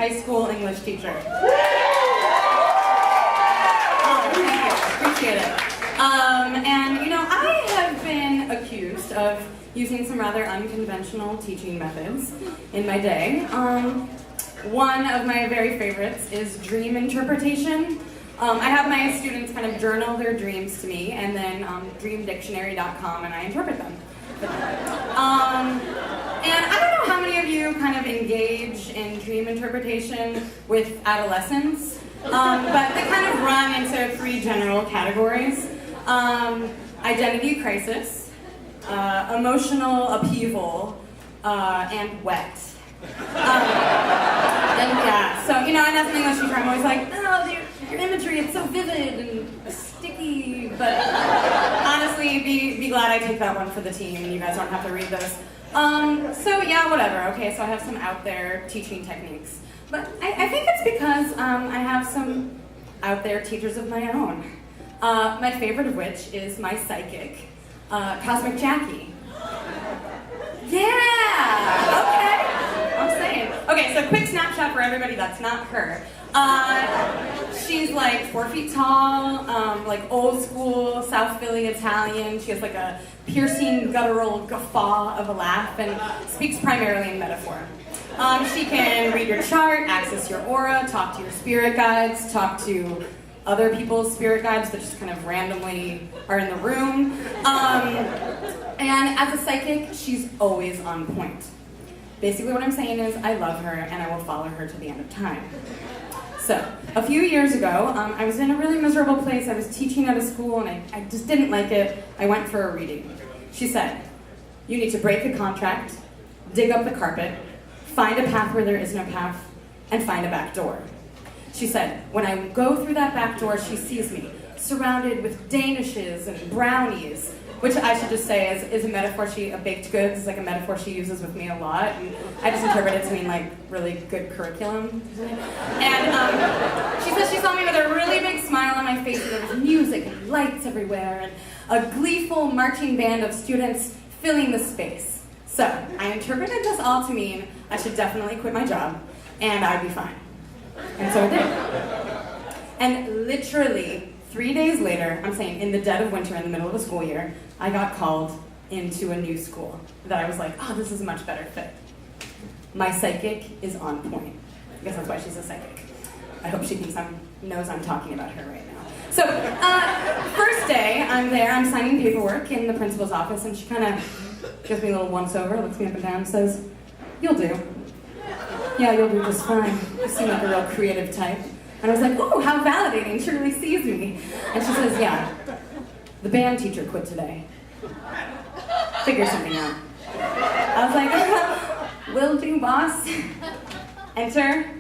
high school English teacher. Oh, thank you. Appreciate it. And you know, I have been accused of using some rather unconventional teaching methods in my day. One of my very favorites is dream interpretation. I have my students kind of journal their dreams to me, and then dreamdictionary.com, and I interpret them. And I don't know how many of you kind of engage in dream interpretation with adolescents, but they kind of run into 3 general categories. Identity crisis, emotional upheaval, and wet. So, you know, and as an English teacher, I'm always like, oh, your imagery, it's so vivid and sticky, but honestly, be glad I take that one for the team, and you guys don't have to read this. So yeah, whatever, okay, so I have some out there teaching techniques. But I think it's because I have some out there teachers of my own. My favorite of which is my psychic, Cosmic Jackie. Yeah, okay. I'm saying. Okay, so quick snapshot for everybody that's not her. She's like 4 feet tall, like old school South Philly Italian. She has like a piercing guttural guffaw of a laugh and speaks primarily in metaphor. She can read your chart, access your aura, talk to your spirit guides, talk to other people's spirit guides that just kind of randomly are in the room. And as a psychic, she's always on point. Basically what I'm saying is I love her and I will follow her to the end of time. So, a few years ago, I was in a really miserable place. I was teaching at a school and I just didn't like it. I went for a reading. She said, you need to break a contract, dig up the carpet, find a path where there is no path, and find a back door. She said, when I go through that back door, she sees me surrounded with danishes and brownies, which I should just say is a metaphor a baked goods is like a metaphor she uses with me a lot. And I just interpret it to mean like really good curriculum. And she says she saw me with a really big smile on my face, and there was music and lights everywhere, and a gleeful marching band of students filling the space. So I interpreted this all to mean I should definitely quit my job, and I'd be fine. And so I did. And literally 3 days later, I'm saying in the dead of winter, in the middle of a school year, I got called into a new school that I was like, oh, this is a much better fit. My psychic is on point. I guess that's why she's a psychic. I hope she knows I'm talking about her right now. So, first day, I'm there, I'm signing paperwork in the principal's office, and she kind of gives me a little once-over, looks me up and down, and says, you'll do. Yeah, you'll do just fine. You seem like a real creative type. And I was like, ooh, how validating, she really sees me. And she says, yeah, the band teacher quit today. Figure something out. I was like, will do, boss. Enter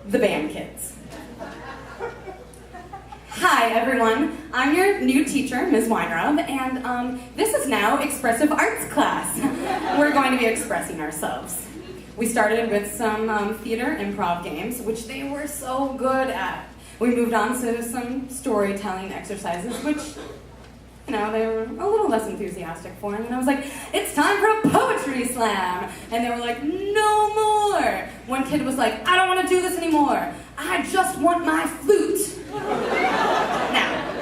the band kids. Hi, everyone. I'm your new teacher, Ms. Weinraub, and this is now Expressive Arts class. We're going to be expressing ourselves. We started with some theater improv games, which they were so good at. We moved on to some storytelling exercises, which, you know, they were a little less enthusiastic for. And I was like, it's time for a poetry slam. And they were like, no more. One kid was like, I don't want to do this anymore. I just want my flute. Now,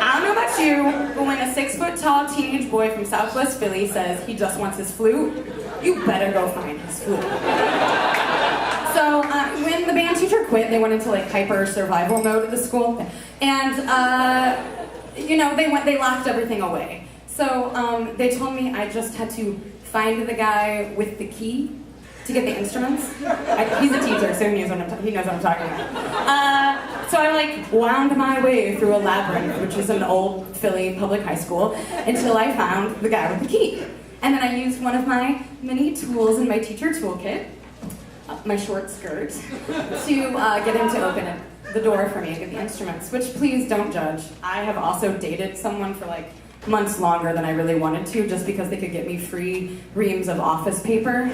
I don't know about you, but when a 6-foot-tall teenage boy from Southwest Philly says he just wants his flute, you better go find his flute. So when the band teacher quit, they went into like hyper survival mode at the school, and you know, they locked everything away. So they told me I just had to find the guy with the key to get the instruments. He's a teacher, so he knows what I'm talking about. So I like wound my way through a labyrinth, which is an old Philly public high school, until I found the guy with the key. And then I used one of my many tools in my teacher toolkit, my short skirt, to get him to open the door for me and get the instruments, which please don't judge. I have also dated someone for like months longer than I really wanted to, just because they could get me free reams of office paper. And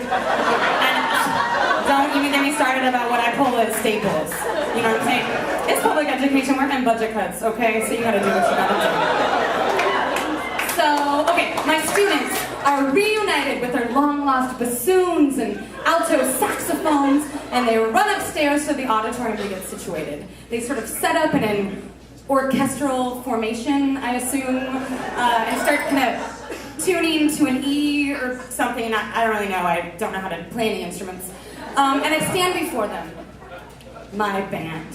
don't even get me started about what I pull as staples. You know what I'm saying? It's public education, we're in budget cuts, okay? So you gotta do what you gotta do. So, okay, my students, are reunited with their long-lost bassoons and alto saxophones, and they run upstairs to the auditorium to get situated. They sort of set up in an orchestral formation, I assume, and start kind of tuning to an E or something. I don't really know. I don't know how to play any instruments. And I stand before them, my band.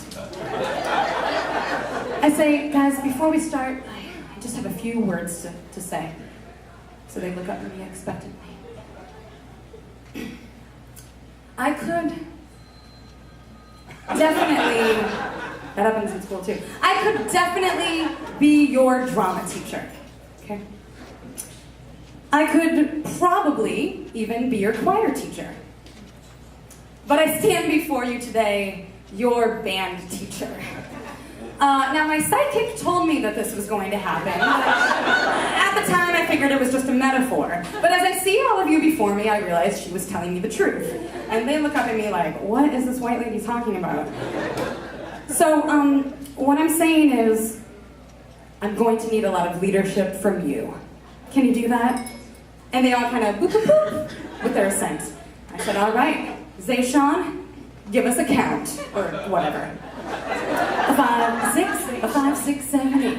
I say, guys, before we start, I just have a few words to say. So they look up at me expectantly. I could definitely, that happens in school too, I could definitely be your drama teacher, okay? I could probably even be your choir teacher. But I stand before you today, your band teacher. Now, my sidekick told me that this was going to happen. At the time, I figured it was just a metaphor. But as I see all of you before me, I realized she was telling me the truth. And they look up at me like, what is this white lady talking about? So, what I'm saying is, I'm going to need a lot of leadership from you. Can you do that? And they all kind of boop, boop, boop with their assent. I said, all right, Zayshawn, give us a count, or whatever. 5, 6, 5, 6, 7, 8.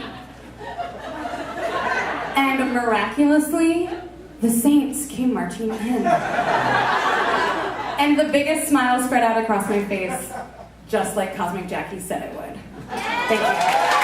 And miraculously, the saints came marching in. And the biggest smile spread out across my face, just like Cosmic Jackie said it would. Thank you.